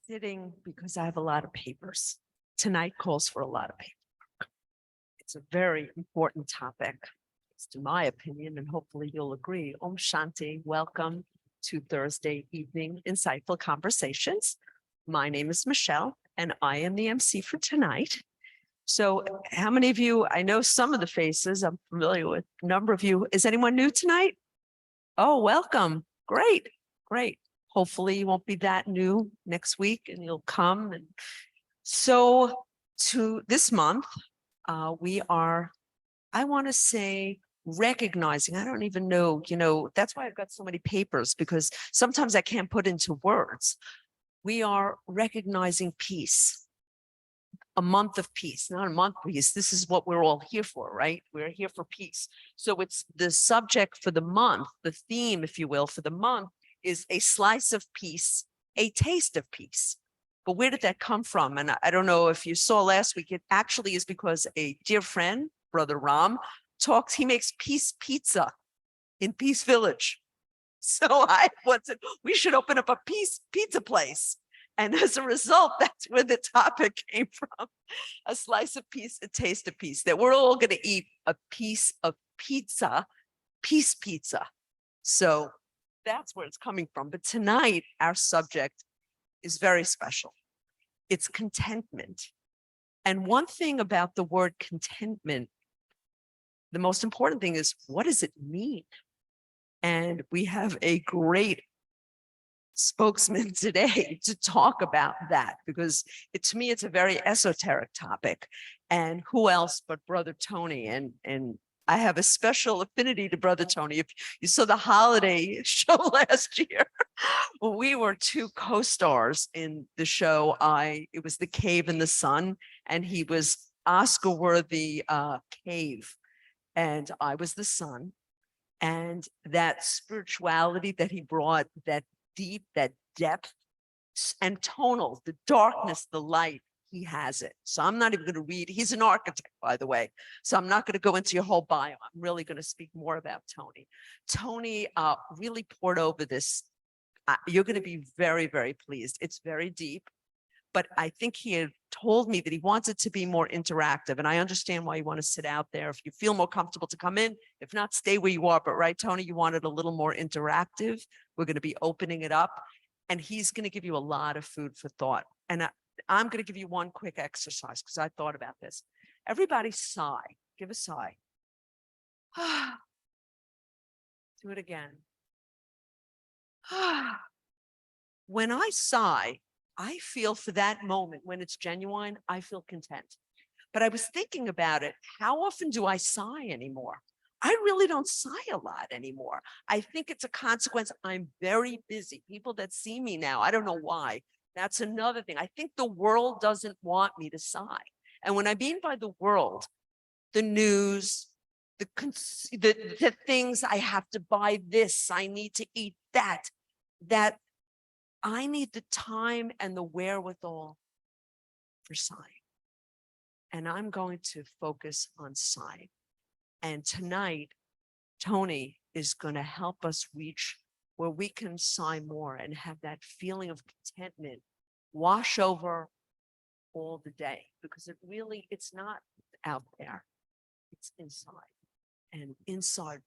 sitting because I have a lot of papers. Tonight calls for a lot of paper. It's a very important topic, it's to my opinion, and hopefully you'll agree. Om Shanti, welcome to Thursday evening Insightful Conversations. My name is Michelle, and I am the MC for tonight. So how many of you, I know some of the faces, I'm familiar with a number of you. Is anyone new tonight? Oh, welcome. Great, great. Hopefully you won't be that new next week and you'll come. And so to this month, we are, I want to say, recognizing, I don't even know, that's why I've got so many papers, because sometimes I can't put into words. We are recognizing peace, a month of peace, not a month of peace. This is what we're all here for, right? We're here for peace. So it's the subject for the month, the theme, if you will, for the month is a slice of peace, a taste of peace. But where did that come from? And I don't know if you saw last week, it actually is because a dear friend, Brother Ram, he makes peace pizza in Peace Village. So I wanted, we should open up a peace pizza place. And as a result, that's where the topic came from. A slice of peace, a taste of peace, that we're all going to eat a piece of pizza, peace pizza. So that's where it's coming from. But tonight, our subject is very special. It's contentment. And one thing about the word contentment, the most important thing is, what does it mean? And we have a great spokesman today to talk about that, because to me, it's a very esoteric topic. And who else but Brother Tony? And I have a special affinity to Brother Tony. If you saw the holiday show last year, we were two co-stars in the show. It was The Cave in the Sun, and he was Oscar-worthy Cave, and I was the sun. And that spirituality that he brought, that deep, that depth and tonal, the darkness, the light, he has it. So I'm not even going to read. He's an architect, by the way. So I'm not going to go into your whole bio. I'm really going to speak more about Tony. Tony really poured over this. You're going to be very, very pleased. It's very deep. But I think he had told me that he wants it to be more interactive. And I understand why you want to sit out there. If you feel more comfortable to come in, if not, stay where you are. But right, Tony, you want it a little more interactive. We're going to be opening it up. And he's going to give you a lot of food for thought. And I'm going to give you one quick exercise because I thought about this. Everybody sigh. Give a sigh. Do it again. When I sigh, I feel for that moment when it's genuine, I feel content. But I was thinking about it. How often do I sigh anymore? I really don't sigh a lot anymore. I think it's a consequence. I'm very busy. People that see me now, I don't know why. That's another thing. I think the world doesn't want me to sigh. And when I mean by the world, the news, the things I have to buy this, I need to eat that I need the time and the wherewithal for sighing. And I'm going to focus on sighing. And tonight, Tony is going to help us reach where we can sigh more and have that feeling of contentment wash over all the day, because it's not out there, it's inside. And inside,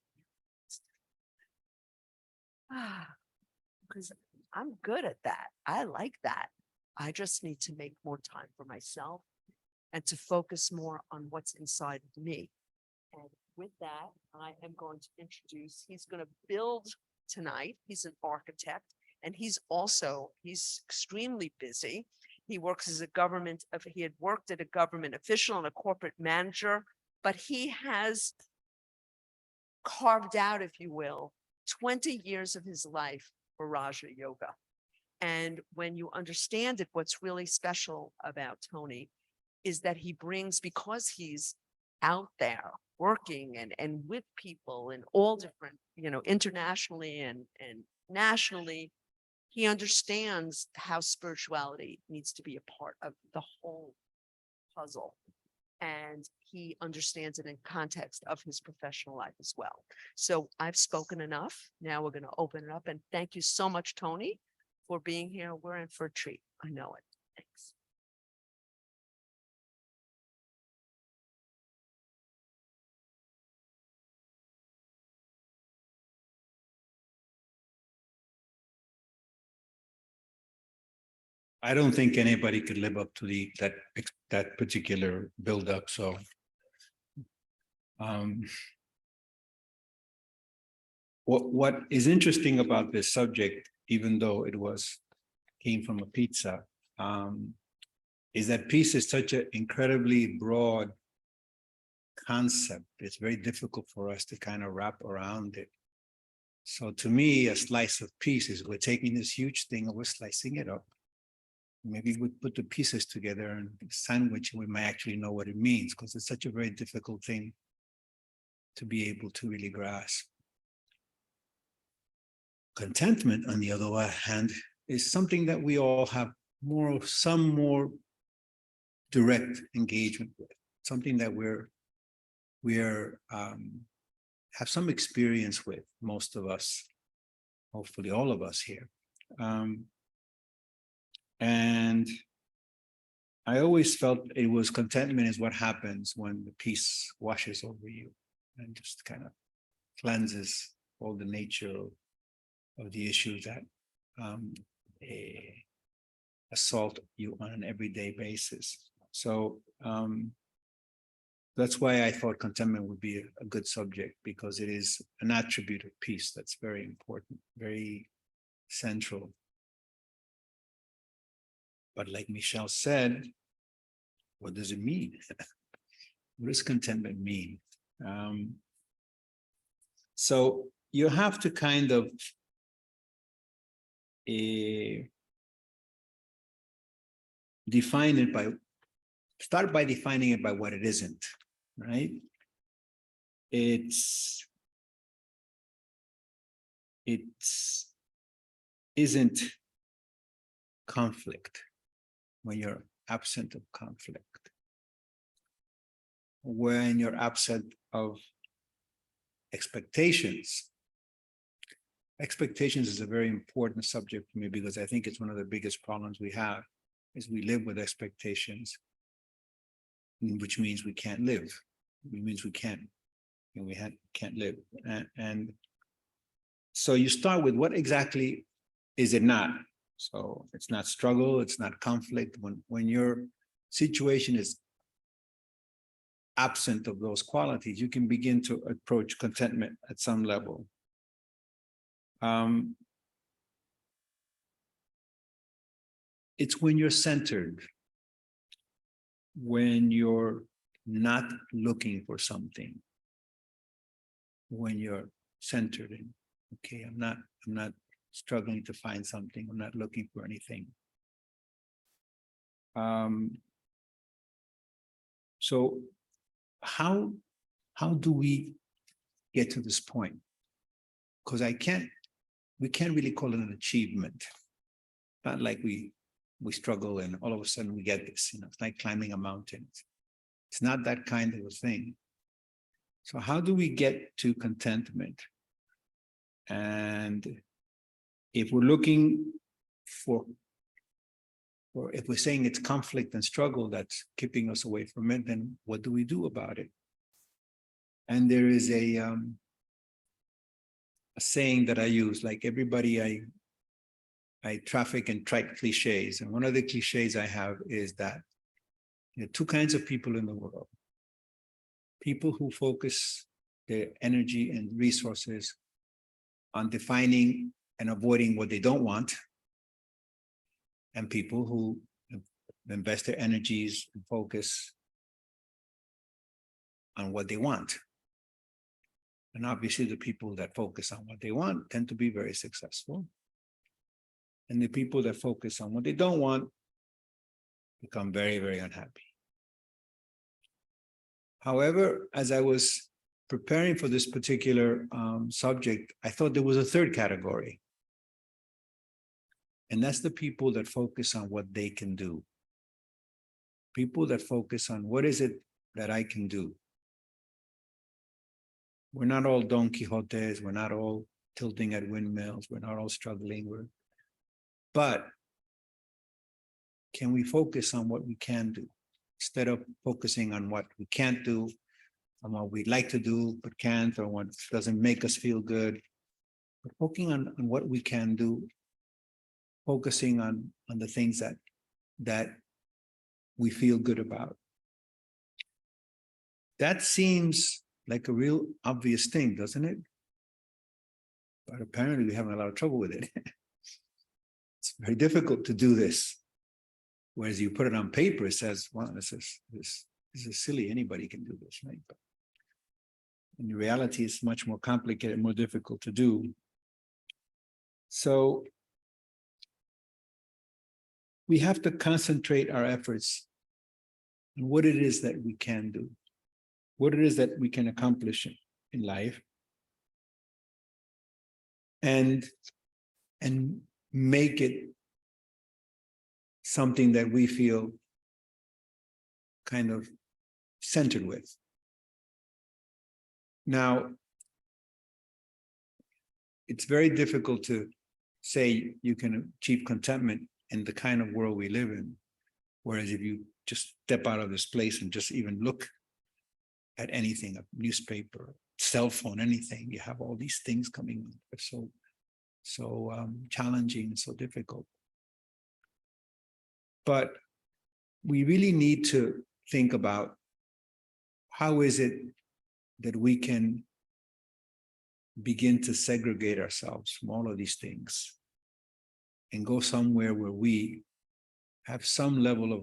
because I'm good at that. I like that. I just need to make more time for myself and to focus more on what's inside of me. And with that, I am going to introduce, he's going to build tonight. He's an architect, and he's extremely busy. He works as he had worked at a government official and a corporate manager, but he has carved out, if you will, 20 years of his life for Raja Yoga. And when you understand it, what's really special about Tony is that he brings, because he's out there working and with people in all different, internationally and nationally, he understands how spirituality needs to be a part of the whole puzzle. And he understands it in context of his professional life as well. So I've spoken enough. Now we're going to open it up. And thank you so much, Tony, for being here. We're in for a treat. I know it. Thanks. I don't think anybody could live up to that particular buildup. So, um, what is interesting about this subject, even though it came from a pizza, is that peace is such an incredibly broad concept. It's very difficult for us to kind of wrap around it. So to me, a slice of peace is we're taking this huge thing and we're slicing it up. Maybe we put the pieces together and sandwich, and we might actually know what it means, because it's such a very difficult thing to be able to really grasp. Contentment, on the other hand, is something that we all have some more direct engagement with, something that we're have some experience with, most of us, hopefully all of us here. And I always felt it was contentment is what happens when the peace washes over you and just kind of cleanses all the nature of the issues that assault you on an everyday basis. So that's why I thought contentment would be a good subject, because it is an attribute of peace that's very important, very central. But like Michelle said, what does it mean? What does contentment mean? So you have to kind of start by defining it by what it isn't, right? It isn't conflict. When you're absent of conflict, when you're absent of expectations. Expectations is a very important subject for me, because I think it's one of the biggest problems we have, is we live with expectations, which means we can't live. It means we can't, and we can't live. And so you start with what exactly is it not? So it's not struggle, it's not conflict. When your situation is absent of those qualities, you can begin to approach contentment at some level. It's when you're centered, when you're not looking for something, when you're centered in, okay, I'm not struggling to find something, I'm not looking for anything. So how do we get to this point? Because we can't really call it an achievement. Not like we struggle and all of a sudden we get this, it's like climbing a mountain. It's not that kind of a thing. So how do we get to contentment? And if we're looking or if we're saying it's conflict and struggle that's keeping us away from it, then what do we do about it? And there is a saying that I use, like everybody, I traffic in trite cliches. And one of the cliches I have is that there are two kinds of people in the world. People who focus their energy and resources on defining and avoiding what they don't want, and people who invest their energies and focus on what they want. And obviously the people that focus on what they want tend to be very successful. And the people that focus on what they don't want become very, very unhappy. However, as I was preparing for this particular subject, I thought there was a third category. And that's the people that focus on what they can do. People that focus on what is it that I can do. We're not all Don Quixotes. We're not all tilting at windmills. We're not all struggling. But can we focus on what we can do instead of focusing on what we can't do, on what we'd like to do but can't, or what doesn't make us feel good? But focusing on what we can do, focusing on the things that we feel good about. That seems like a real obvious thing, doesn't it? But apparently we're having a lot of trouble with it. It's very difficult to do this. Whereas you put it on paper, it says, well, this is silly, anybody can do this, right? But in reality, it's much more complicated, more difficult to do. So we have to concentrate our efforts on what it is that we can do, what it is that we can accomplish in life, and make it something that we feel kind of centered with. Now, it's very difficult to say you can achieve contentment in the kind of world we live in. Whereas if you just step out of this place and just even look at anything, a newspaper, cell phone, anything, you have all these things coming on. They're so challenging and so difficult. But we really need to think about how is it that we can begin to segregate ourselves from all of these things and go somewhere where we have some level of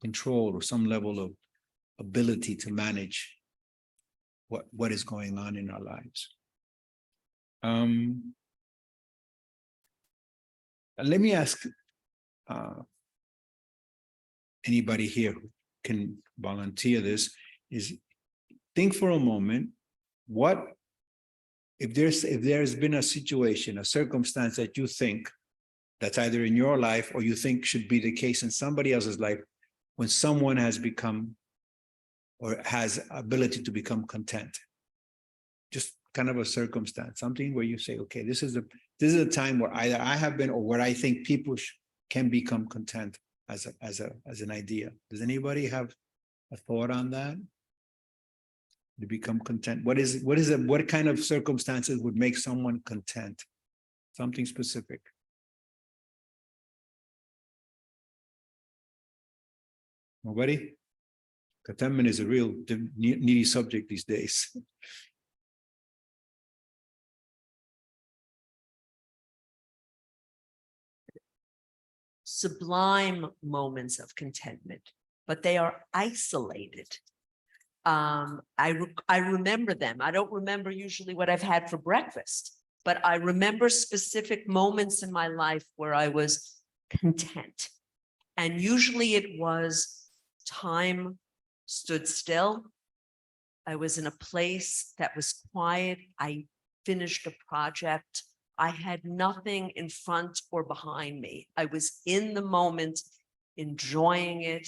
control or some level of ability to manage what is going on in our lives. Let me ask anybody here who can volunteer this, is think for a moment, what if there's been a situation, a circumstance that you think that's either in your life or you think should be the case in somebody else's life, when someone has become or has ability to become content. Just kind of a circumstance, something where you say, okay, this is a time where either I have been or where I think people can become content as an idea. Does anybody have a thought on that? To become content? What kind of circumstances would make someone content? Something specific. Nobody? Contentment is a real needy subject these days. Sublime moments of contentment, but they are isolated. I remember them. I don't remember usually what I've had for breakfast, but I remember specific moments in my life where I was content. And usually it was time stood still. I was in a place that was quiet. I finished a project. I had nothing in front or behind me. I was in the moment, enjoying it.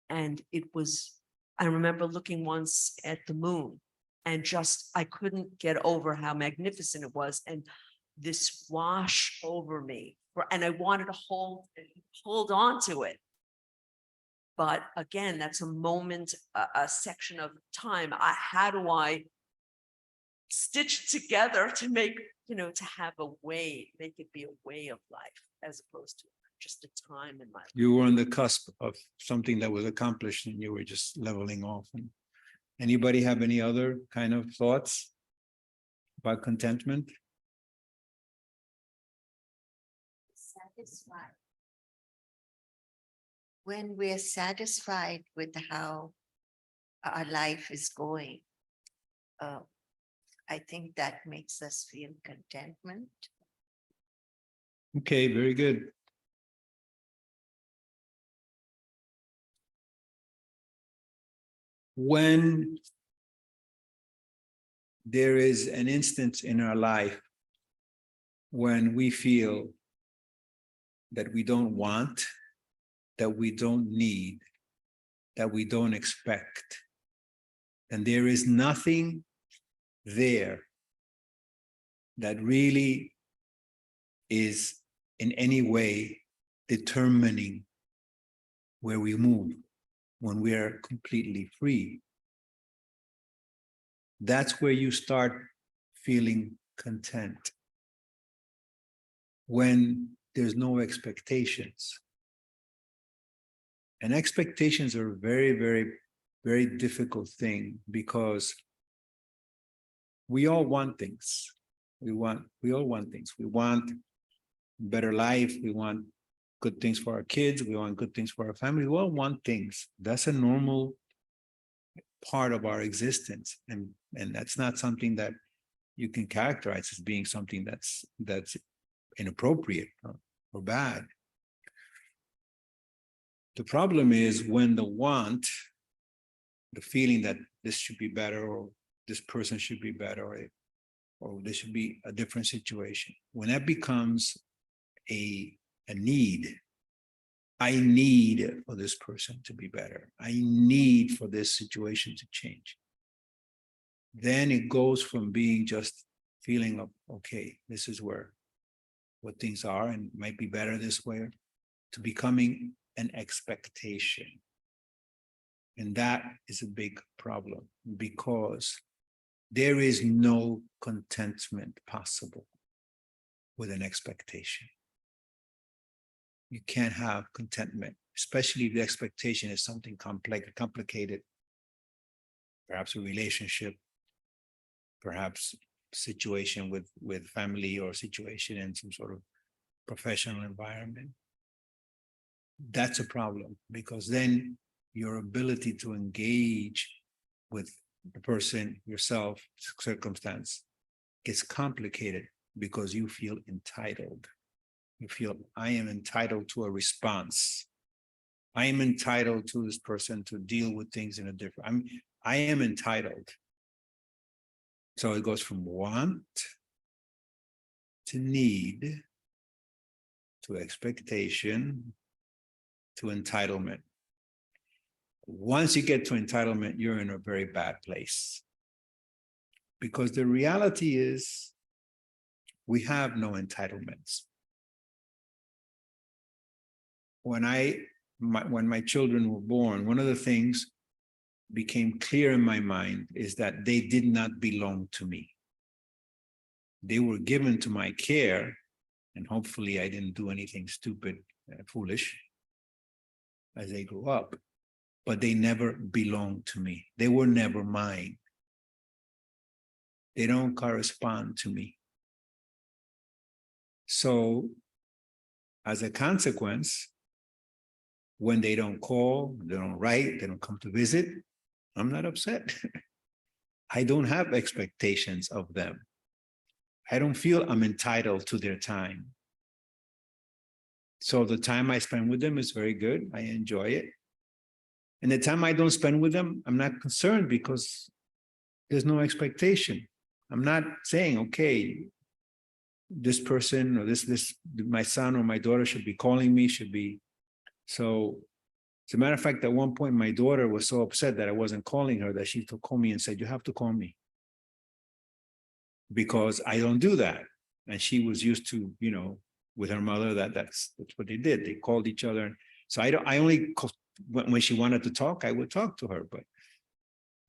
And it was, I remember looking once at the moon and just, I couldn't get over how magnificent it was. And this wash over me, and I wanted to hold on to it. But again, that's a moment, a section of time. How do I stitch it together to make, to have a way, make it be a way of life as opposed to just a time in my life. You were on the cusp of something that was accomplished and you were just leveling off. And anybody have any other kind of thoughts about contentment? Satisfied. When we're satisfied with how our life is going, I think that makes us feel contentment. Okay, very good. When there is an instance in our life when we feel that we don't want, that we don't need, that we don't expect, and there is nothing there that really is in any way determining where we move when we are completely free. That's where you start feeling content. When there's no expectations. And expectations are a very, very, very difficult thing because we all want things. We all want things. We want better life. We want good things for our kids. We want good things for our family. We all want things. That's a normal part of our existence. And that's not something that you can characterize as being something that's inappropriate or bad. The problem is when the want, the feeling that this should be better or this person should be better or this should be a different situation. When that becomes a need, I need for this person to be better. I need for this situation to change. Then it goes from being just feeling of, okay, this is what things are and might be better this way, to becoming an expectation. And that is a big problem because there is no contentment possible with an expectation. You can't have contentment, especially if the expectation is something complex, complicated, perhaps a relationship, perhaps situation with family or situation in some sort of professional environment. That's a problem because then your ability to engage with the person, yourself, circumstance gets complicated because you feel entitled. You feel, I am entitled to a response. I am entitled to this person to deal with things in a different, I am entitled. So it goes from want to need to expectation to entitlement. Once you get to entitlement, you're in a very bad place. Because the reality is we have no entitlements. When my children were born, one of the things became clear in my mind is that they did not belong to me. They were given to my care, and hopefully I didn't do anything stupid, foolish as they grew up, but they never belonged to me. They were never mine. They don't correspond to me. So as a consequence, when they don't call, they don't write, they don't come to visit, I'm not upset. I don't have expectations of them. I don't feel I'm entitled to their time. So the time I spend with them is very good. I enjoy it. And the time I don't spend with them, I'm not concerned because there's no expectation. I'm not saying, okay, this person or my son or my daughter should be calling me, should be. So as a matter of fact, at one point, my daughter was so upset that I wasn't calling her that she called me and said, you have to call me because I don't do that. And she was used to, with her mother, that's what they did. They called each other. So I only, when she wanted to talk, I would talk to her,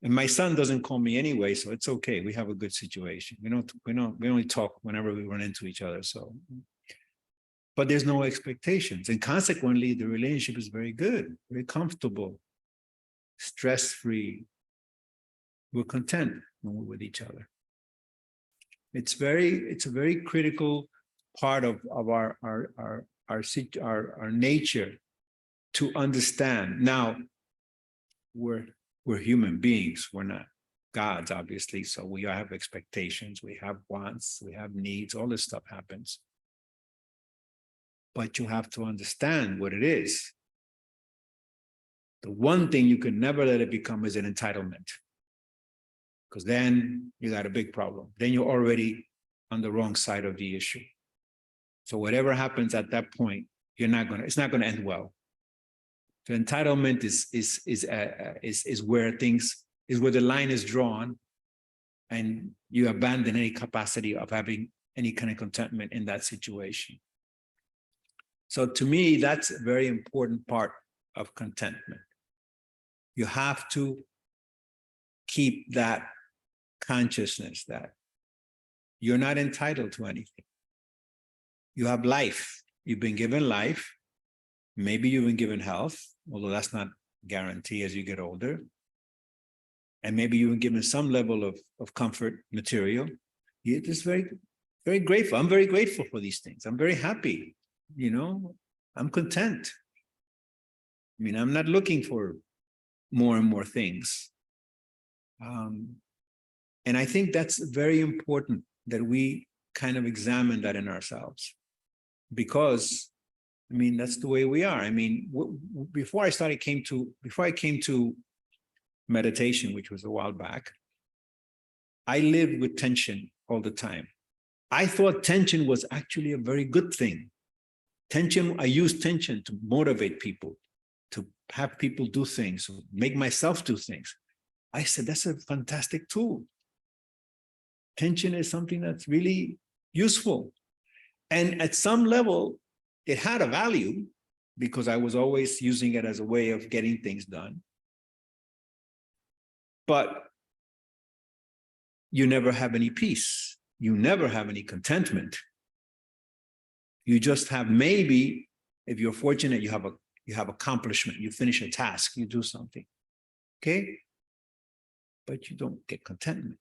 and my son doesn't call me anyway, so it's okay. We have a good situation. We only talk whenever we run into each other. So, but there's no expectations. And consequently, the relationship is very good, very comfortable, stress-free. We're content when we're with each other. It's a very critical part of our nature to understand. Now, we're human beings. We're not gods, obviously. So we have expectations, we have wants, we have needs, all this stuff happens. But you have to understand what it is. The one thing you can never let it become is an entitlement. Because then you got a big problem. Then you're already on the wrong side of the issue. So whatever happens at that point, it's not gonna end well. So entitlement is where the line is drawn, and you abandon any capacity of having any kind of contentment in that situation. So to me, that's a very important part of contentment. You have to keep that consciousness that you're not entitled to anything. You have life. You've been given life. Maybe you've been given health, although that's not guarantee as you get older. And maybe you've been given some level of comfort material. You're just very, very grateful. I'm very grateful for these things. I'm very happy. You know, I'm content. I mean, I'm not looking for more and more things. And I think that's very important that we kind of examine that in ourselves, because I mean, that's the way we are. I mean, before I came to meditation, which was a while back, I lived with tension all the time. I thought tension was actually a very good thing. Tension, I use tension to motivate people, to have people do things, make myself do things. I said, that's a fantastic tool. Tension is something that's really useful. And at some level, it had a value because I was always using it as a way of getting things done. But you never have any peace. You never have any contentment. You just have, maybe, if you're fortunate, you have accomplishment, you finish a task, you do something, okay? But you don't get contentment.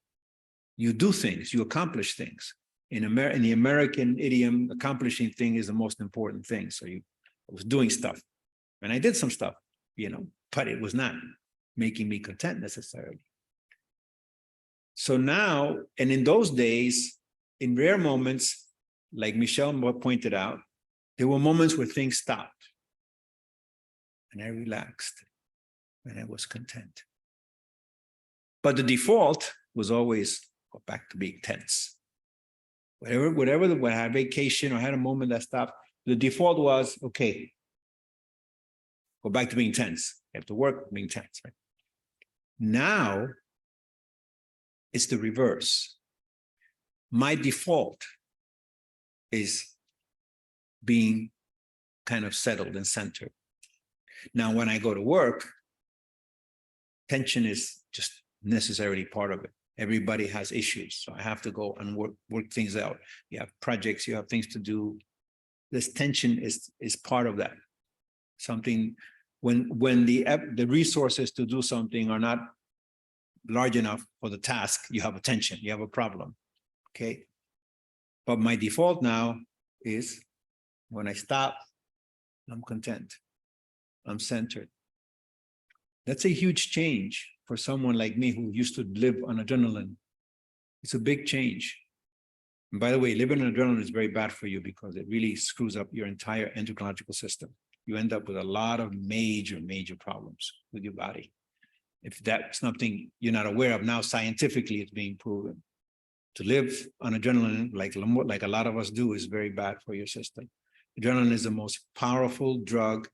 You do things, you accomplish things. In the American idiom, accomplishing thing is the most important thing. So I was doing stuff, and I did some stuff, you know, but it was not making me content necessarily. So now, and in those days, in rare moments, like Michelle pointed out, there were moments where things stopped, and I relaxed, and I was content. But the default was always go back to being tense. Whatever, when I had vacation or had a moment that stopped, the default was, okay, go back to being tense. You have to work being tense, right? Now, it's the reverse. My default is being kind of settled and centered. Now, when I go to work, tension is just necessarily part of it. Everybody has issues, so I have to go and work things out. You have projects, you have things to do. This tension is part of that. Something when the resources to do something are not large enough for the task, you have a tension, you have a problem. Okay. But my default now is when I stop, I'm content. I'm centered. That's a huge change for someone like me who used to live on adrenaline. It's a big change. And by the way, living on adrenaline is very bad for you because it really screws up your entire endocrinological system. You end up with a lot of major problems with your body. If that's something you're not aware of now, scientifically, it's being proven. To live on adrenaline, like a lot of us do, is very bad for your system. Adrenaline is the most powerful drug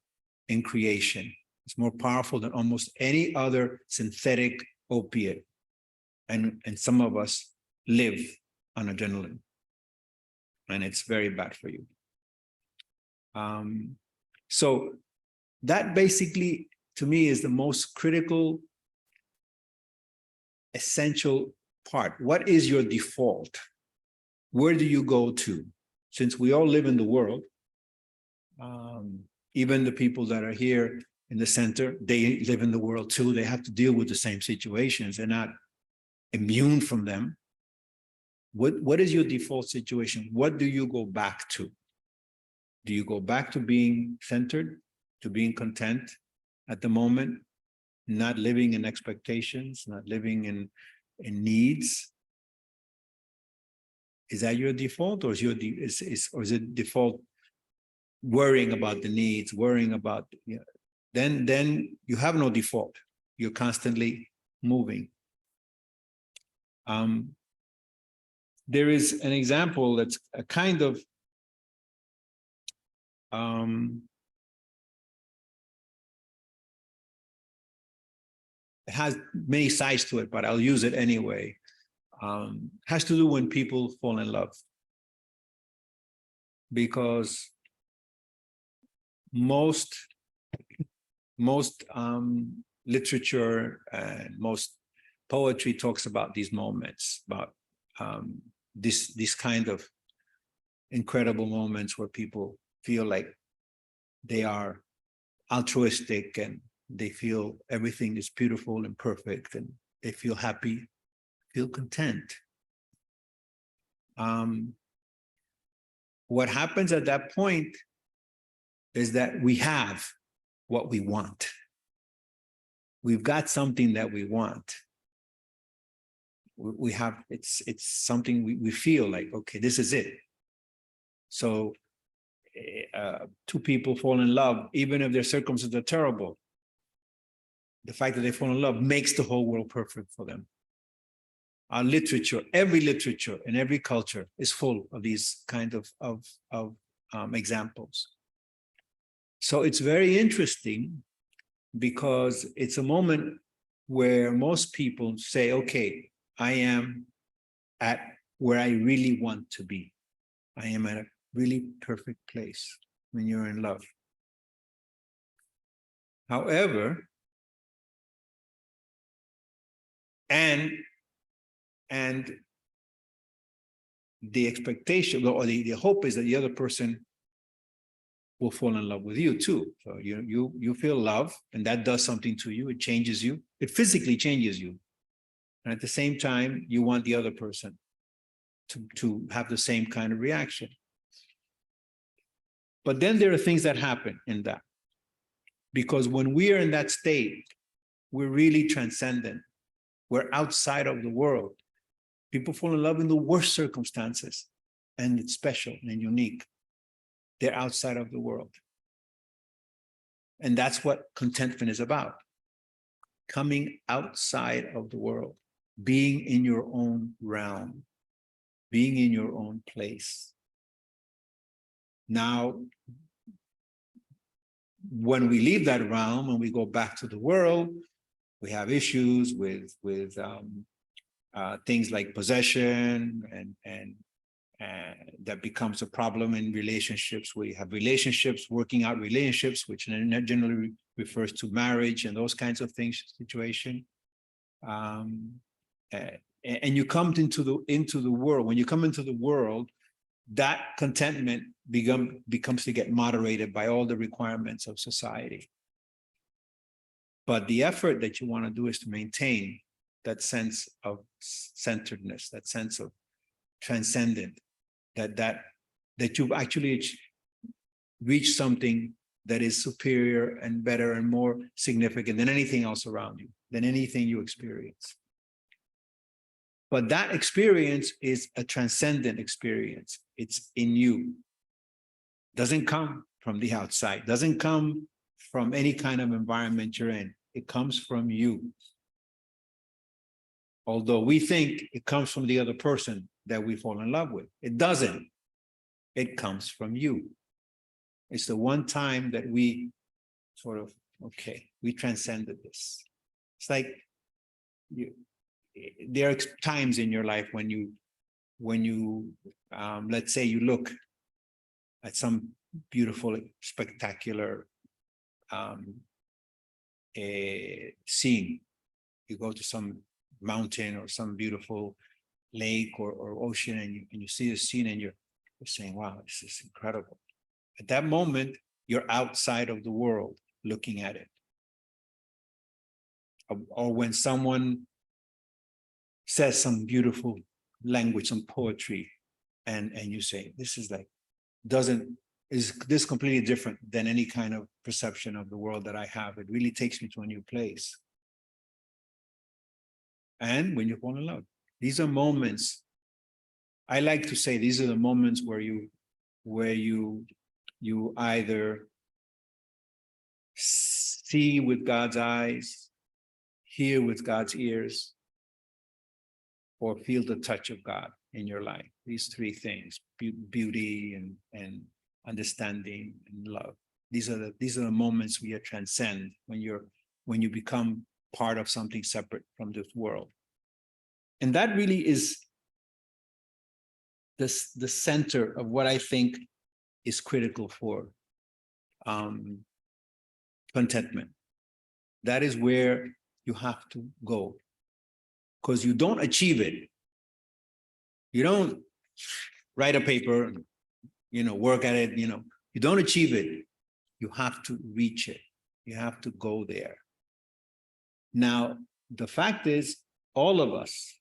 in creation. It's more powerful than almost any other synthetic opiate. And some of us live on adrenaline. And it's very bad for you. So that basically, to me, is the most critical, essential part. What is your default? Where do you go to? Since we all live in the world, even the people that are here in the center, they live in the world too. They have to deal with the same situations. They're not immune from them. What is your default situation? What do you go back to? Do you go back to being centered, to being content at the moment, not living in expectations, not living in needs? Is that your default, or is it default worrying about the needs, worrying about, you know, then you have no default. You're constantly moving. There is an example that's a kind of it has many sides to it, but I'll use it anyway. Has to do when people fall in love. Because most literature and most poetry talks about these moments, about this kind of incredible moments where people feel like they are altruistic and they feel everything is beautiful and perfect and they feel happy, feel content. What happens at that point is that we have what we want. We've got something that we want. We have, it's something we feel like, okay, this is it. So two people fall in love, even if their circumstances are terrible. The fact that they fall in love makes the whole world perfect for them. Our literature, every literature and every culture is full of these kind of examples. So it's very interesting because it's a moment where most people say, okay, I am at where I really want to be. I am at a really perfect place when you're in love. However, and the expectation or the hope is that the other person will fall in love with you too. So you feel love, and that does something to you. It changes you. It physically changes you. And at the same time, you want the other person to have the same kind of reaction. But then there are things that happen in that. Because when we are in that state, we're really transcendent. We're outside of the world. People fall in love in the worst circumstances, and it's special and unique. They're outside of the world. And that's what contentment is about. Coming outside of the world, being in your own realm, being in your own place. Now, when we leave that realm and we go back to the world, we have issues with things like possession and that becomes a problem in relationships. We have relationships, working out relationships, which generally refers to marriage and those kinds of things, situation. And you come into the world. When you come into the world, that contentment becomes to get moderated by all the requirements of society. But the effort that you want to do is to maintain that sense of centeredness, that sense of transcendent, that you've actually reached something that is superior and better and more significant than anything else around you, than anything you experience. But that experience is a transcendent experience. It's in you. Doesn't come from the outside, doesn't come from any kind of environment you're in. It comes from you. Although we think it comes from the other person that we fall in love with. It doesn't. It comes from you. It's the one time that we sort of, okay, we transcended this. It's like there are times in your life when you let's say you look at some beautiful, spectacular scene. You go to some mountain or some beautiful lake or ocean, and you see a scene and you're saying, wow, this is incredible. At that moment, you're outside of the world looking at it. Or when someone says some beautiful language, some poetry, and you say, this is like, is this completely different than any kind of perception of the world that I have. It really takes me to a new place. And when you fall in love, these are moments. I like to say these are the moments where you either see with God's eyes, hear with God's ears, or feel the touch of God in your life. These three things: beauty and understanding and love. These are the moments where you transcend, when you become part of something separate from this world. And that really is the center of what I think is critical for contentment. That is where you have to go. Because you don't achieve it. You don't write a paper, work at it, you don't achieve it. You have to reach it. You have to go there. Now, the fact is, all of us,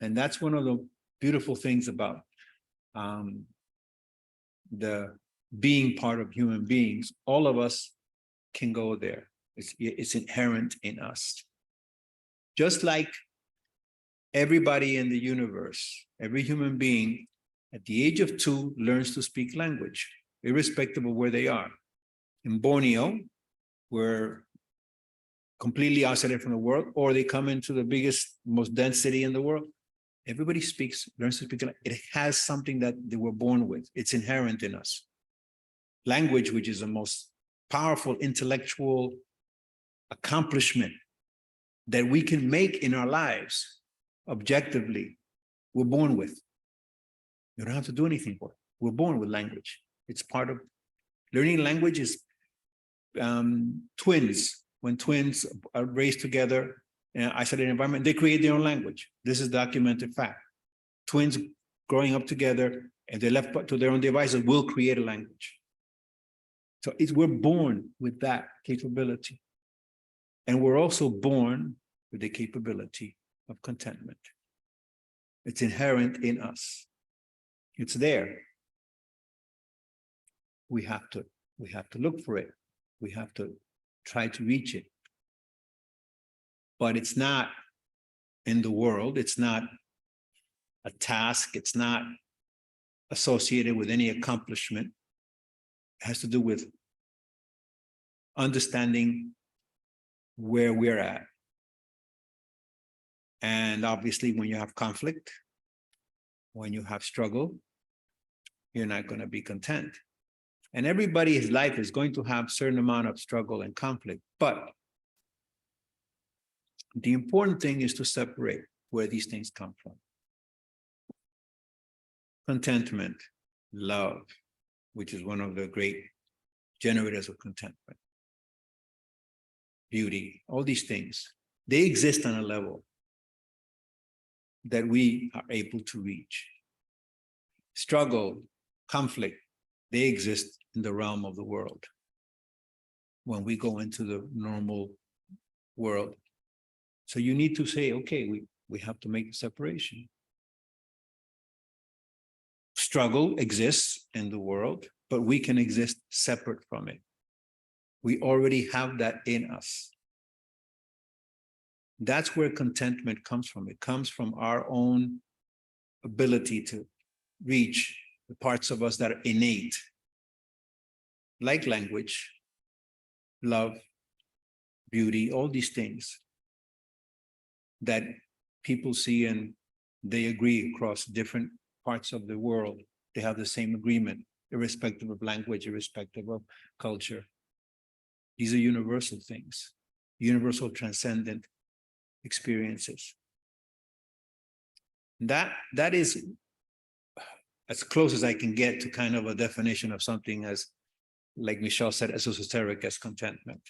and that's one of the beautiful things about the being part of human beings, all of us can go there. It's inherent in us. Just like everybody in the universe, every human being at the age of 2 learns to speak language, irrespective of where they are. In Borneo, we're completely isolated from the world, or they come into the biggest, most dense city in the world. Everybody learns to speak. It has something that they were born with. It's inherent in us. Language, which is the most powerful intellectual accomplishment that we can make in our lives, objectively, we're born with. You don't have to do anything for it. We're born with language. It's part of learning language. Is twins. When twins are raised together in an isolated environment, they create their own language. This is documented fact. Twins growing up together and they're left to their own devices will create a language. So we're born with that capability. And we're also born with the capability of contentment. It's inherent in us. It's there. We have to look for it. We have to try to reach it. But it's not in the world. It's not a task. It's not associated with any accomplishment. It has to do with understanding where we're at. And obviously, when you have conflict, when you have struggle, you're not going to be content. And everybody's life is going to have a certain amount of struggle and conflict. But the important thing is to separate where these things come from. Contentment, love, which is one of the great generators of contentment. Beauty, all these things, they exist on a level that we are able to reach. Struggle, conflict, they exist in the realm of the world. When we go into the normal world. So you need to say, okay, we have to make a separation. Struggle exists in the world, but we can exist separate from it. We already have that in us. That's where contentment comes from. It comes from our own ability to reach the parts of us that are innate, like language, love, beauty, all these things that people see and they agree across different parts of the world. They have the same agreement, irrespective of language, irrespective of culture. These are universal things, universal transcendent experiences. That is as close as I can get to kind of a definition of something as, like Michelle said, as esoteric as contentment.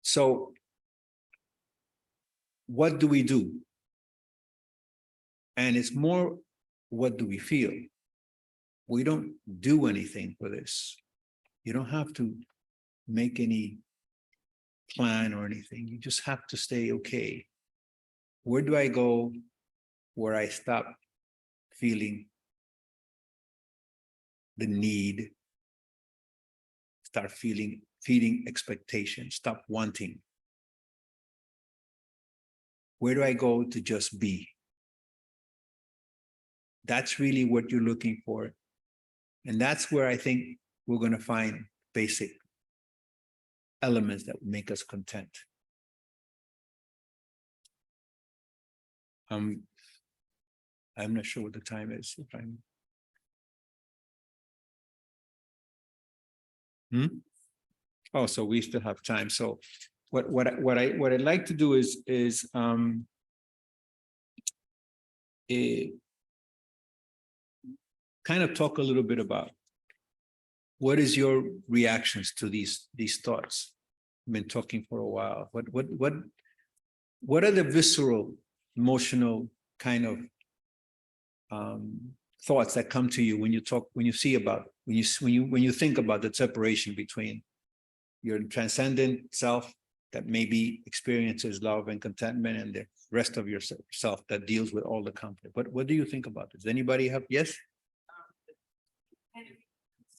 So what do we do? And it's more, what do we feel? We don't do anything for this. You don't have to make any plan or anything. You just have to stay okay. Where do I go where I stop feeling the need, start feeding expectation, stop wanting? Where do I go to just be? That's really what you're looking for. And that's where I think we're going to find basic elements that make us content. I'm not sure what the time is. If I'm Oh, so we still have time. So what I'd like to do is kind of talk a little bit about what is your reactions to these thoughts? I've been talking for a while. What are the visceral, emotional kind of thoughts that come to you when you talk, when you think about the separation between your transcendent self that maybe experiences love and contentment, and the rest of yourself that deals with all the conflict? What do you think about this? Does anybody have? Yes?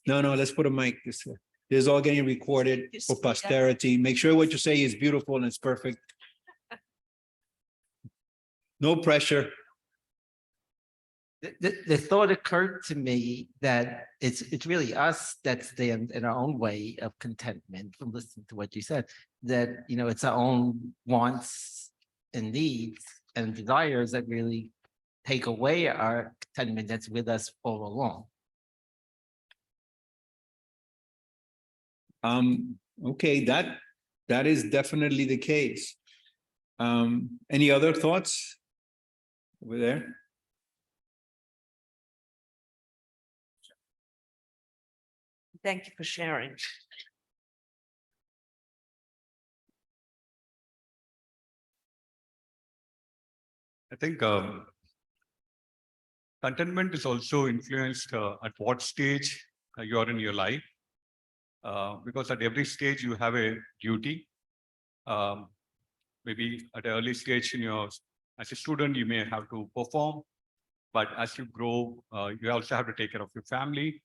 No, let's put a mic. This is all getting recorded for posterity. Make sure what you say is beautiful and it's perfect. No pressure. The thought occurred to me that it's really us that stand in our own way of contentment from listening to what you said, that, you know, it's our own wants and needs and desires that really take away our contentment that's with us all along. Okay, that is definitely the case. Any other thoughts over there? Thank you for sharing. I think contentment is also influenced at what stage you are in your life. Because at every stage you have a duty. Maybe at an early stage as a student, you may have to perform, but as you grow, you also have to take care of your family.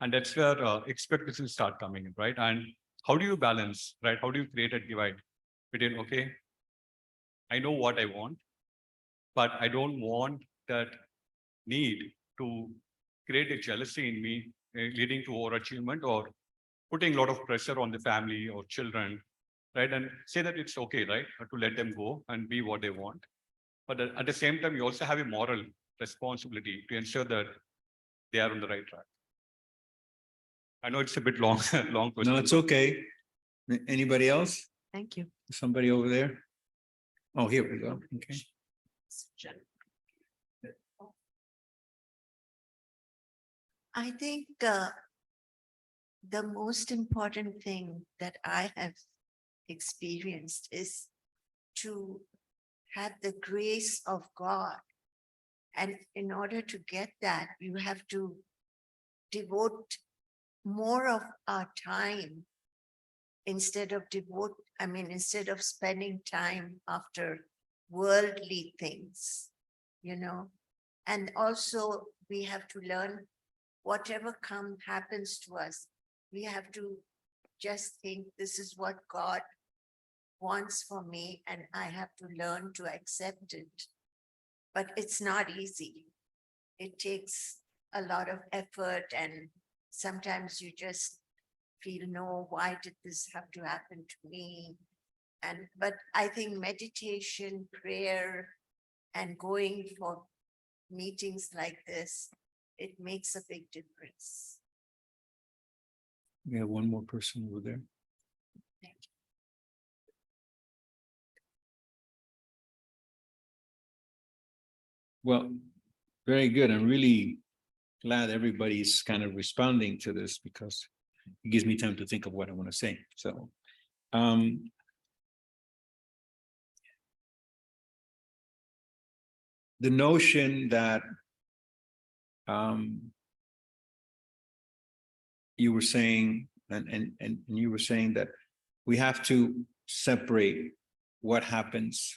And that's where expectations start coming in, right? And how do you balance, right? How do you create a divide between, okay, I know what I want, but I don't want that need to create a jealousy in me, leading to overachievement or putting a lot of pressure on the family or children, right? And say that it's okay, right? To let them go and be what they want. But at the same time, you also have a moral responsibility to ensure that they are on the right track. I know it's a bit long, long question. No, it's okay. Anybody else? Thank you. Somebody over there? Oh, here we go. Okay. Jen. I think the most important thing that I have experienced is to have the grace of God. And in order to get that, you have to devote more of our time instead of spending time after worldly things, you know. And also we have to learn whatever happens to us, we have to just think this is what God wants for me, and I have to learn to accept it. But it's not easy. It takes a lot of effort, and sometimes you just feel, no, why did this have to happen to me? But I think meditation, prayer, and going for meetings like this, it makes a big difference. We have one more person over there. Thank you. Well, very good. I'm really glad everybody's kind of responding to this, because it gives me time to think of what I want to say. So, the notion that you were saying, and you were saying that we have to separate what happens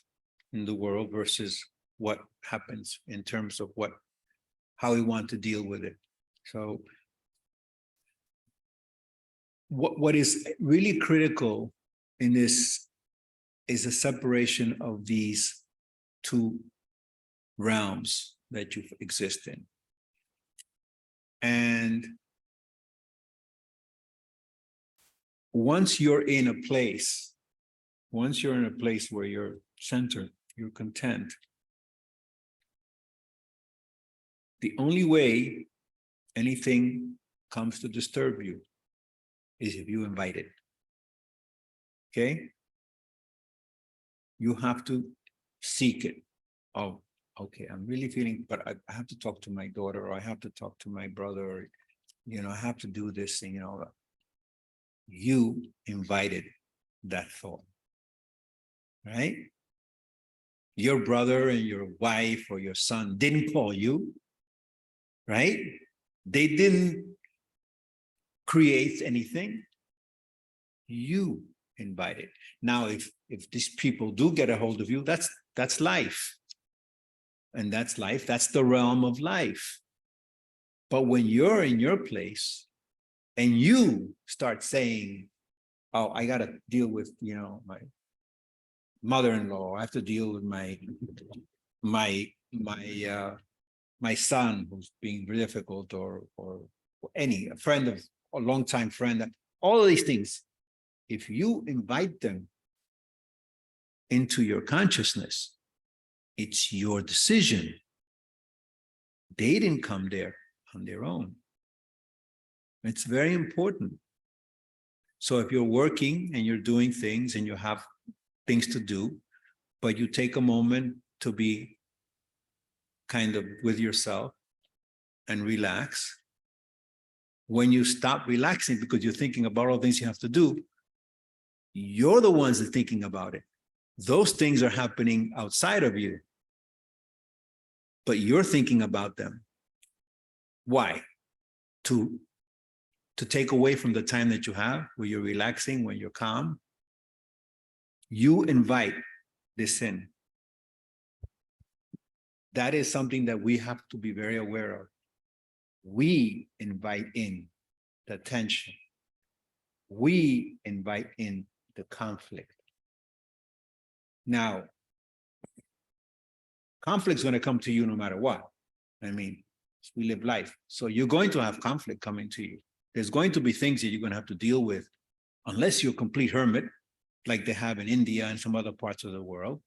in the world versus what happens in terms of how we want to deal with it. So what is really critical in this is a separation of these two realms that you exist in. And once you're in a place where you're centered, you're content, the only way anything comes to disturb you is if you invite it. Okay? You have to seek it of okay, I'm really feeling, but I have to talk to my daughter, or I have to talk to my brother, or, I have to do this thing, you invited that thought, right? Your brother and your wife or your son didn't call you, right? They didn't create anything. You invited. Now, if these people do get a hold of you, that's life. And that's life, that's the realm of life. But when you're in your place and you start saying, oh, I gotta deal with, my mother-in-law, I have to deal with my son who's being difficult, or a friend of a longtime friend, all of these things, if you invite them into your consciousness, it's your decision. They didn't come there on their own. It's very important. So if you're working and you're doing things and you have things to do, but you take a moment to be kind of with yourself and relax, when you stop relaxing because you're thinking about all the things you have to do, you're the ones that are thinking about it. Those things are happening outside of you, but you're thinking about them. Why? To take away from the time that you have, where you're relaxing, when you're calm. You invite this in. That is something that we have to be very aware of. We invite in the tension. We invite in the conflict. Now, conflict's going to come to you no matter what. I mean, we live life. So you're going to have conflict coming to you. There's going to be things that you're going to have to deal with, unless you're a complete hermit, like they have in India and some other parts of the world,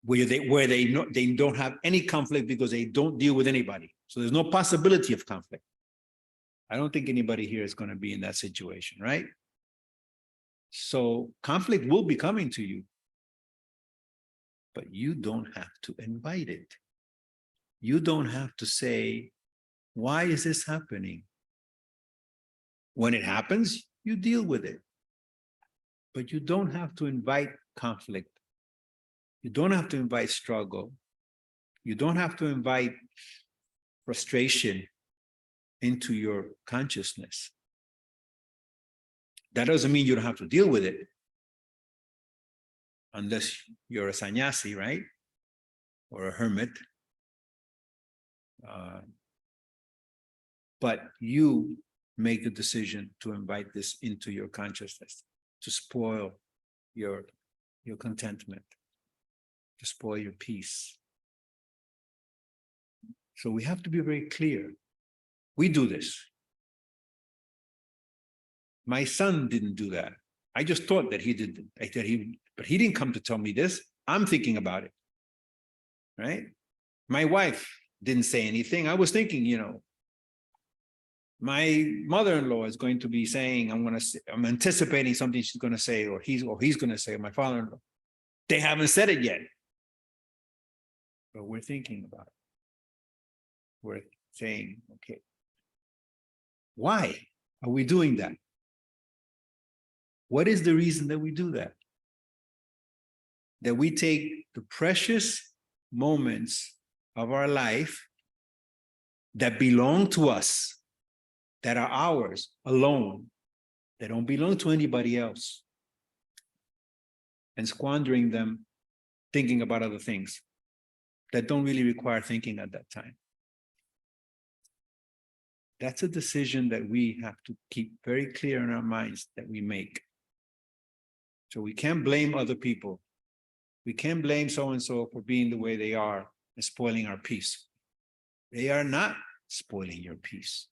where they don't have any conflict because they don't deal with anybody. So there's no possibility of conflict. I don't think anybody here is going to be in that situation, right? So conflict will be coming to you, but you don't have to invite it. You don't have to say, why is this happening? When it happens, you deal with it. But you don't have to invite conflict. You don't have to invite struggle. You don't have to invite frustration into your consciousness. That doesn't mean you don't have to deal with it, unless you're a sannyasi, right? Or a hermit. But you make the decision to invite this into your consciousness, to spoil your contentment, to spoil your peace. So we have to be very clear. We do this. My son didn't do that. I just thought that he did, but he didn't come to tell me this. I'm thinking about it, right? My wife didn't say anything. I was thinking, my mother-in-law is going to be saying, I'm anticipating something she's going to say, or he's going to say, my father-in-law. They haven't said it yet, but we're thinking about it. We're saying, okay, why are we doing that? What is the reason that we do that? That we take the precious moments of our life that belong to us, that are ours alone, that don't belong to anybody else, and squandering them thinking about other things that don't really require thinking at that time. That's a decision that we have to keep very clear in our minds that we make. So we can't blame other people. We can't blame so-and-so for being the way they are and spoiling our peace. They are not spoiling your peace.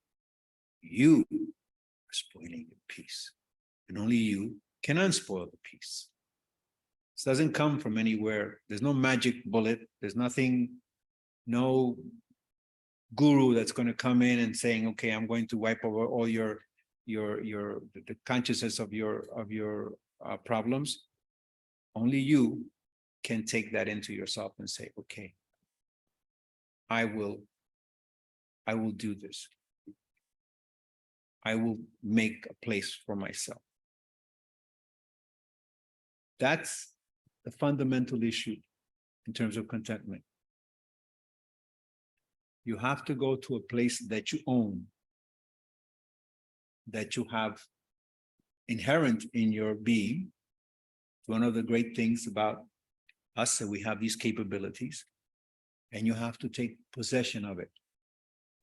You are spoiling your peace. And only you can unspoil the peace. This doesn't come from anywhere. There's no magic bullet. There's nothing, no guru that's going to come in and saying, okay, I'm going to wipe over all the consciousness of your problems. Only you can take that into yourself and say, okay, I will do this. I will make a place for myself. That's the fundamental issue in terms of contentment. You have to go to a place that you own, that you have inherent in your being. One of the great things about us that we have these capabilities, and you have to take possession of it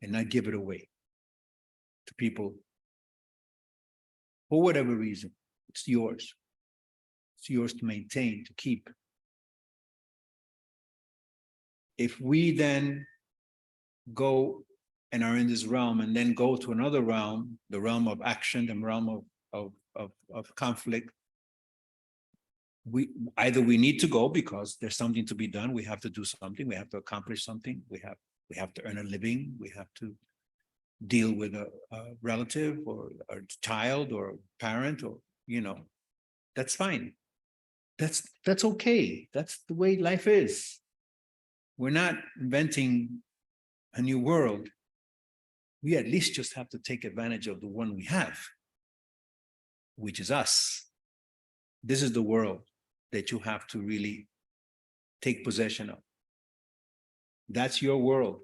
and not give it away to people for whatever reason. It's yours. It's yours to maintain, to keep. If we then go and are in this realm and then go to another realm, the realm of action, the realm of conflict, we need to go because there's something to be done. We have to do something. We have to accomplish something. We have to earn a living. We have to deal with a relative or a child or parent, or, you know, that's fine. That's okay. That's the way life is. We're not inventing a new world. We at least just have to take advantage of the one we have, which is us. This is the world that you have to really take possession of. That's your world.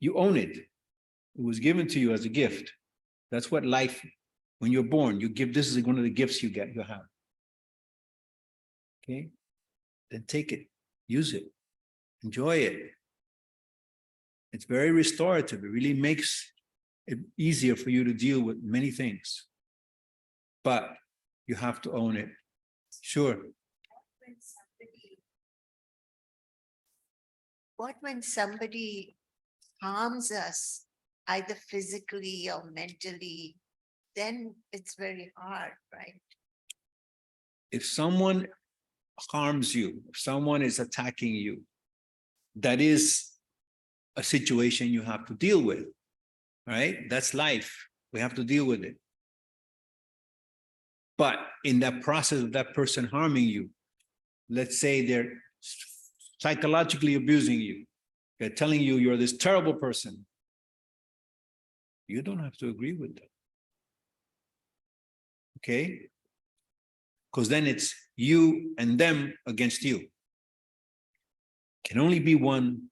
You own it. It was given to you as a gift. That's what life, when you're born, you give, this is one of the gifts you have. Okay? Then take it, use it, enjoy it. It's very restorative. It really makes it easier for you to deal with many things. But you have to own it. Sure. What when somebody harms us, either physically or mentally, then it's very hard, right? If someone harms you, if someone is attacking you, that is a situation you have to deal with, right? That's life. We have to deal with it. But in that process of that person harming you, let's say they're psychologically abusing you, they're telling you you're this terrible person, you don't have to agree with them. Okay? Because then it's you and them against you. Can only be one,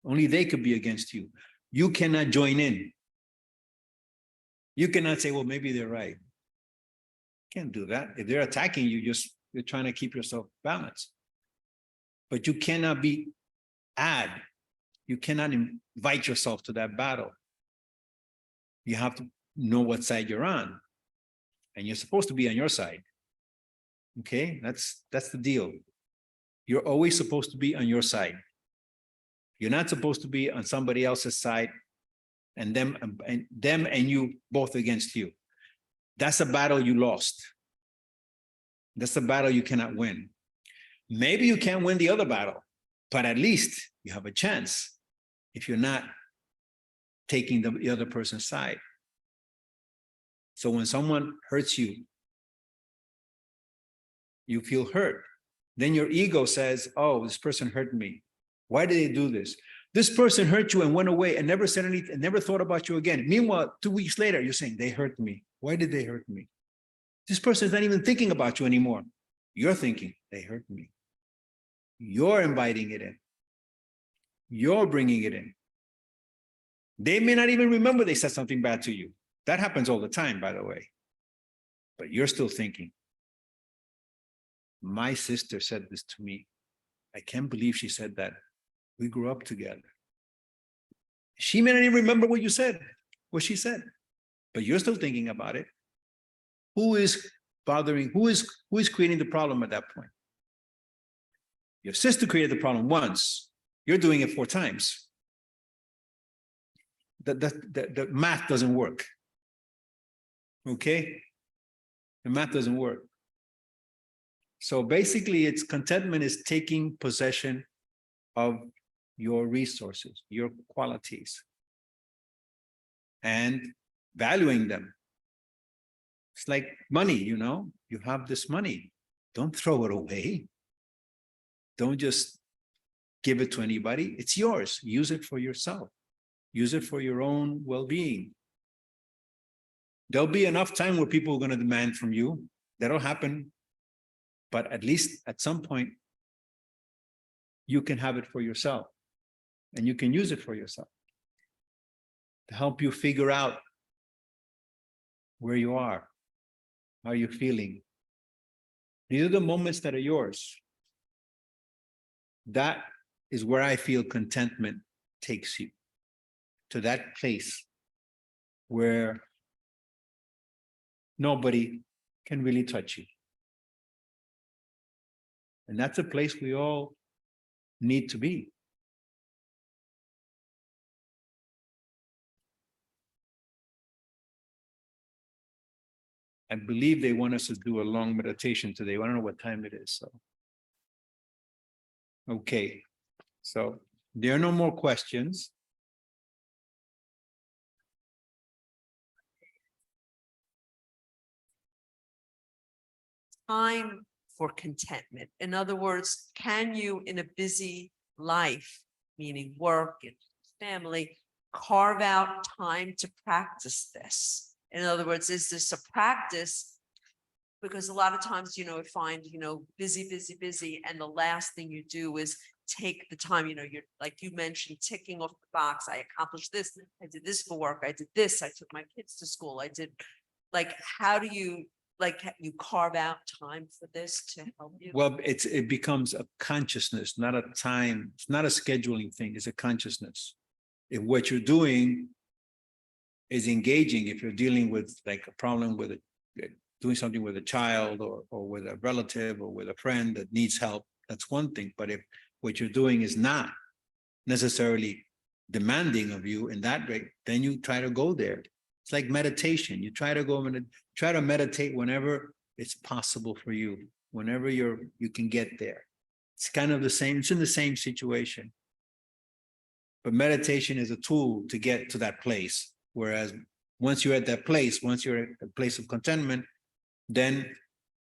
only they could be against you. You cannot join in. You cannot say, well, maybe they're right. Can't do that. If they're attacking you, you're trying to keep yourself balanced. But you cannot you cannot invite yourself to that battle. You have to know what side you're on. And you're supposed to be on your side. Okay, that's the deal. You're always supposed to be on your side. You're not supposed to be on somebody else's side and them and you both against you. That's a battle you lost. That's a battle you cannot win. Maybe you can't win the other battle, but at least you have a chance if you're not taking the other person's side. So when someone hurts you, you feel hurt. Then your ego says, oh, this person hurt me. Why did they do this? This person hurt you and went away and never said anything, and never thought about you again. Meanwhile, 2 weeks later, you're saying, they hurt me. Why did they hurt me? This person is not even thinking about you anymore. You're thinking, they hurt me. You're inviting it in. You're bringing it in. They may not even remember they said something bad to you. That happens all the time, by the way. But you're still thinking, my sister said this to me. I can't believe she said that. We grew up together. She may not even remember what you said, what she said, but you're still thinking about it. Who is bothering, who is creating the problem at that point? Your sister created the problem once. You're doing it 4 times. The math doesn't work. Okay? The math doesn't work. So basically, it's contentment is taking possession of your resources, your qualities, and valuing them. It's like money, you know, you have this money. Don't throw it away. Don't just give it to anybody. It's yours. Use it for yourself. Use it for your own well-being. There'll be enough time where people are going to demand from you. That'll happen. But at least at some point, you can have it for yourself. And you can use it for yourself to help you figure out where you are, how you're feeling. These are the moments that are yours. That is where I feel contentment takes you, to that place where nobody can really touch you. And that's a place we all need to be. I believe they want us to do a long meditation today. I don't know what time it is, so. Okay, so there are no more questions. Time for contentment. In other words, can you in a busy life, meaning work and family, carve out time to practice this? In other words, is this a practice? Because a lot of times, I find, busy, and the last thing you do is take the time, you're, like you mentioned, ticking off the box. I accomplished this, I did this for work, I did this, I took my kids to school, I did, like, how do you, you carve out time for this to help you? Well, it becomes a consciousness, not a time. It's not a scheduling thing. It's a consciousness. If what you're doing is engaging, if you're dealing with like a problem with doing something with a child or with a relative or with a friend that needs help, that's one thing. But if what you're doing is not necessarily demanding of you in that way, then you try to go there. It's like meditation. You try to go and try to meditate whenever it's possible for you, whenever you can get there. It's kind of the same, it's in the same situation. But meditation is a tool to get to that place. Whereas once you're at that place, once you're at a place of contentment, then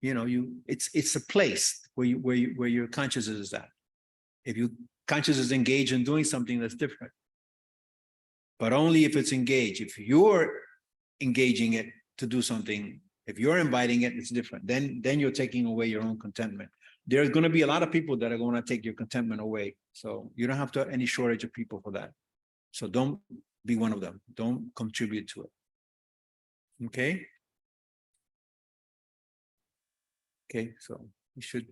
it's a place where your consciousness is at. If your consciousness is engaged in doing something, that's different. But only if it's engaged. If you're engaging it to do something, if you're inviting it, it's different. Then you're taking away your own contentment. There's going to be a lot of people that are going to take your contentment away. So you don't have to have any shortage of people for that. So don't be one of them. Don't contribute to it. Okay? Okay, so we should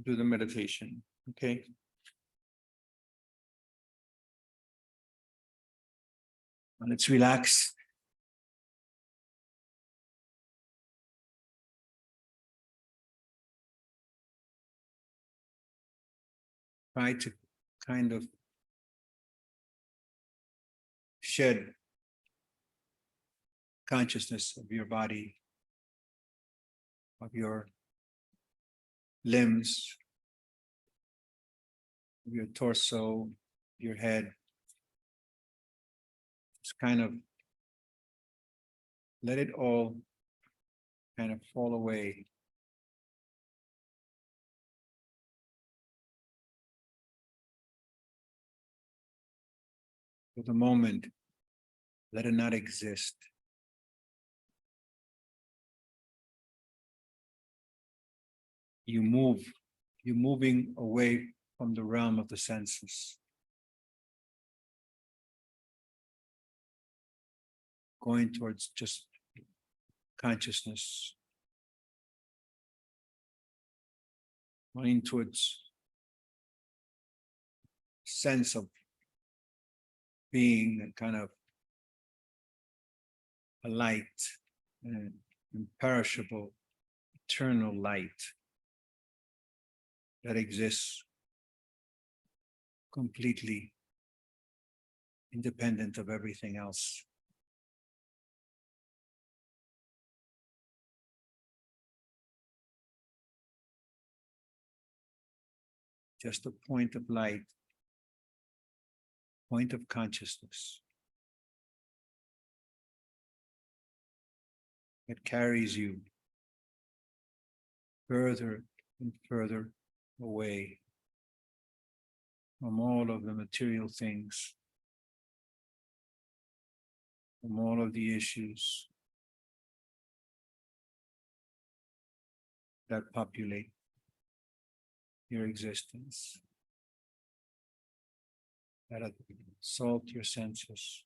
do the meditation. Okay. And let's relax. Try to kind of shed consciousness of your body, of your limbs, of your torso, your head. Just kind of let it all kind of fall away. For the moment, let it not exist. You're moving away from the realm of the senses. Going towards just consciousness. Going towards sense of being a kind of a light, an imperishable, eternal light that exists completely independent of everything else. Just a point of light, point of consciousness that carries you further and further away from all of the material things, from all of the issues that populate your existence, that assault your senses.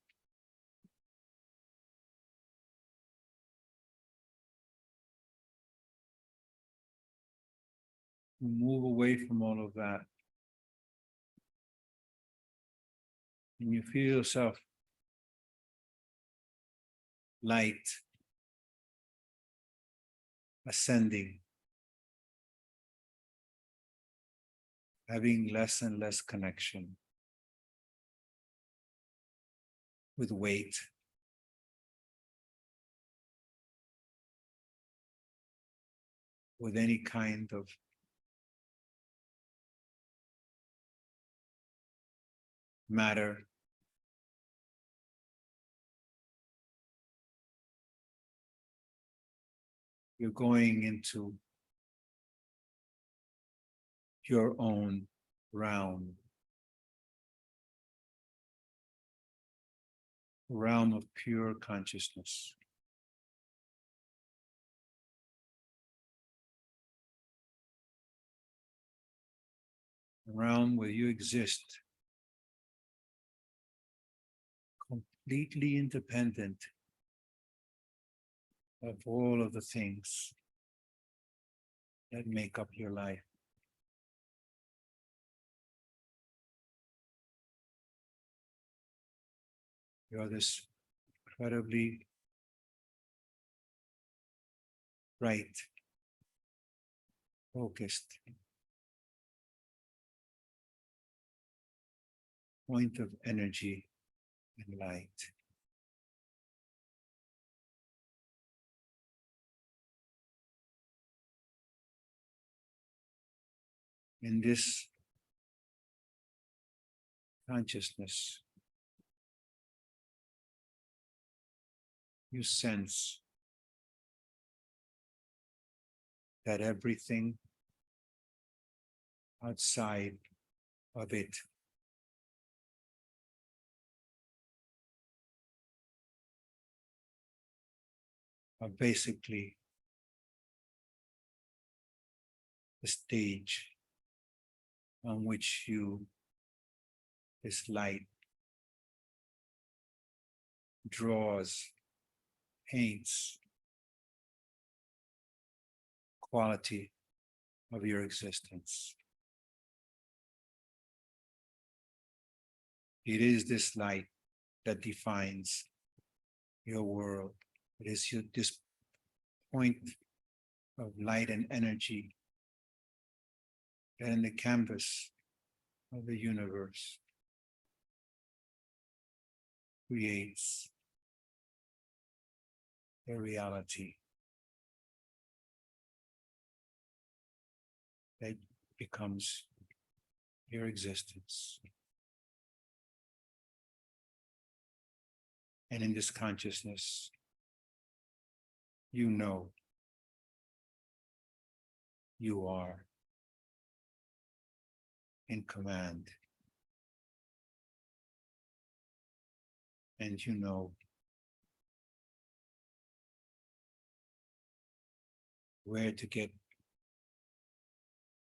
You move away from all of that, and you feel yourself light ascending, having less and less connection with weight, with any kind of matter. You're going into your own realm of pure consciousness. A realm where you exist completely independent of all of the things that make up your life. You're this incredibly bright, focused point of energy and light. In this consciousness, you sense that everything outside of it are basically the stage on which this light draws, paints quality of your existence. It is this light that defines your world. It is this point of light and energy that in the canvas of the universe creates a reality that becomes your existence. And in this consciousness, you know you are in command. And you know where to get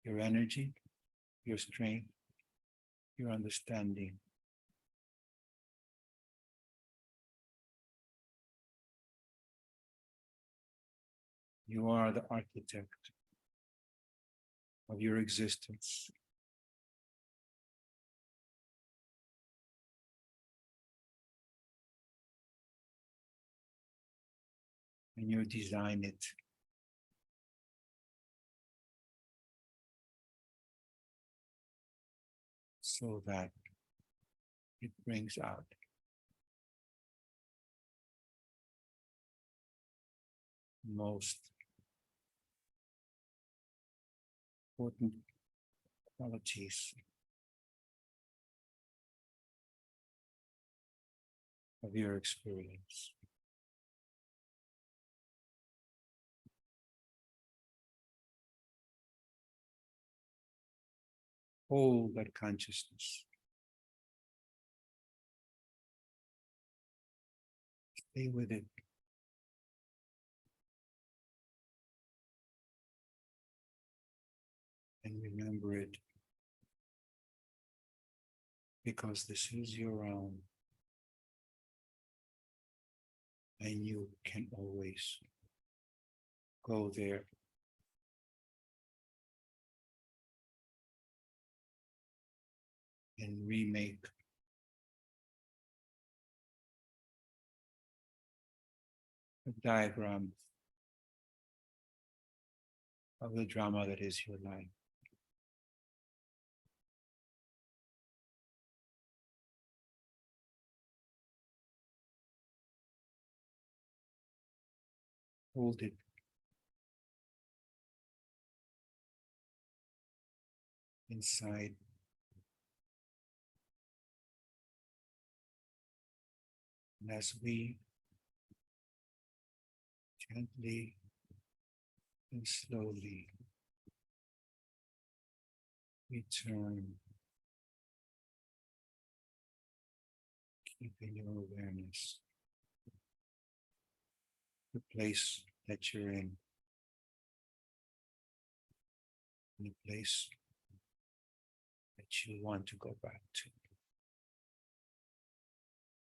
your energy, your strength, your understanding. You are the architect of your existence. And you design it so that it brings out most important qualities of your experience. hold that consciousness. Stay with it. And remember it. Because this is your own. And you can always go there. And remake a diagram of the drama that is your life. Hold it. Inside. And as we gently and slowly return, keeping your awareness, the place that you're in the place that you want to go back to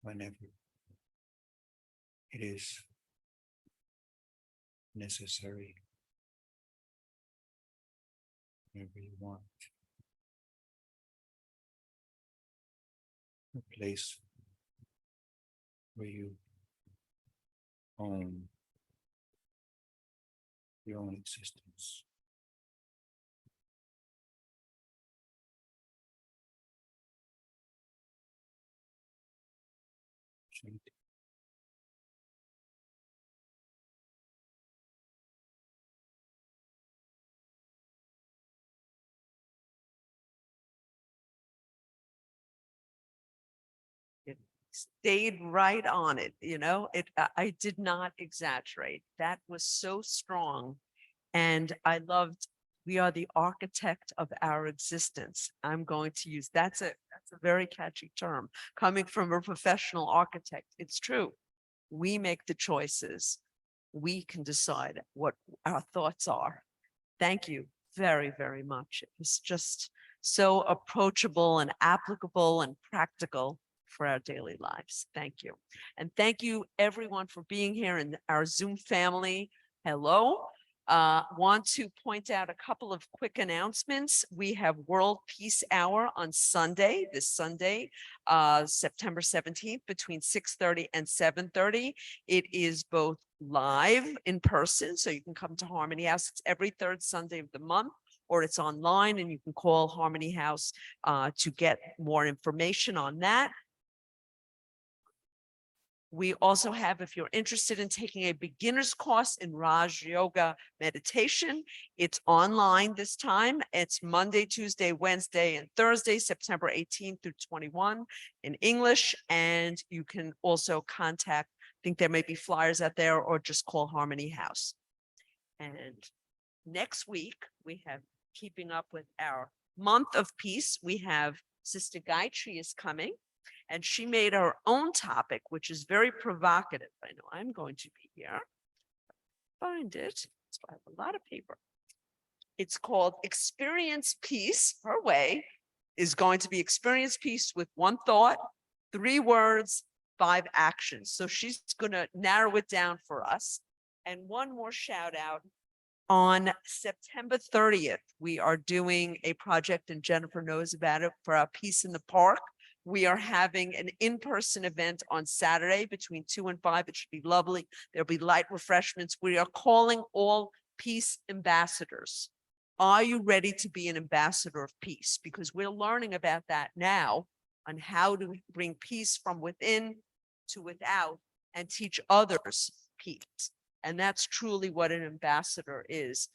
whenever it is necessary, whenever you want. A place where you own your own existence. Shanti. Stayed right on it, I did not exaggerate. That was so strong. And I loved, we are the architect of our existence. I'm going to use, that's a very catchy term coming from a professional architect. It's true. We make the choices. We can decide what our thoughts are. Thank you very, very much. It was just so approachable and applicable and practical for our daily lives. Thank you. And thank you everyone for being here in our Zoom family. Hello. Want to point out a couple of quick announcements. We have World Peace Hour on Sunday, this Sunday, September 17th, between 6:30 and 7:30. It is both live in person, so you can come to Harmony House. It's every third Sunday of the month, or it's online, and you can call Harmony House to get more information on that. We also have, if you're interested in taking a beginner's course in Raj Yoga meditation, it's online this time. It's Monday, Tuesday, Wednesday, and Thursday, September 18th through 21 in English. And you can also contact, I think there may be flyers out there, or just call Harmony House. And next week, we have keeping up with our month of peace. We have Sister Gayatri is coming. And she made her own topic, which is very provocative. I know I'm going to be here. Find it. So I have a lot of paper. It's called Experience Peace. Her way is going to be experience peace with one thought, 3 words, 5 actions. So she's going to narrow it down for us. And one more shout out. On September 30th, we are doing a project, and Jennifer knows about it, for our Peace in the Park. We are having an in-person event on Saturday between 2 and 5. It should be lovely. There'll be light refreshments. We are calling all peace ambassadors. Are you ready to be an ambassador of peace? Because we're learning about that now, on how to bring peace from within to without and teach others peace. And that's truly what an ambassador is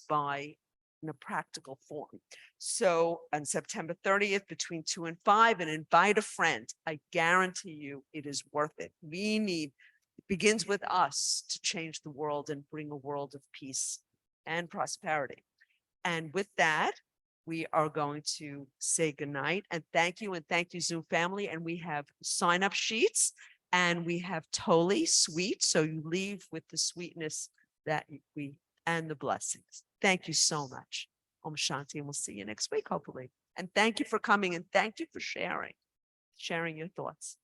by in a practical form. So on September 30th, between 2 and 5, and invite a friend. I guarantee you it is worth it. It begins with us to change the world and bring a world of peace and prosperity. And with that, we are going to say goodnight and thank you Zoom family. And we have sign up sheets and we have Totally Sweet. So you leave with the sweetness that we and the blessings. Thank you so much. Om Shanti, and we'll see you next week, hopefully. And thank you for coming and thank you for sharing your thoughts.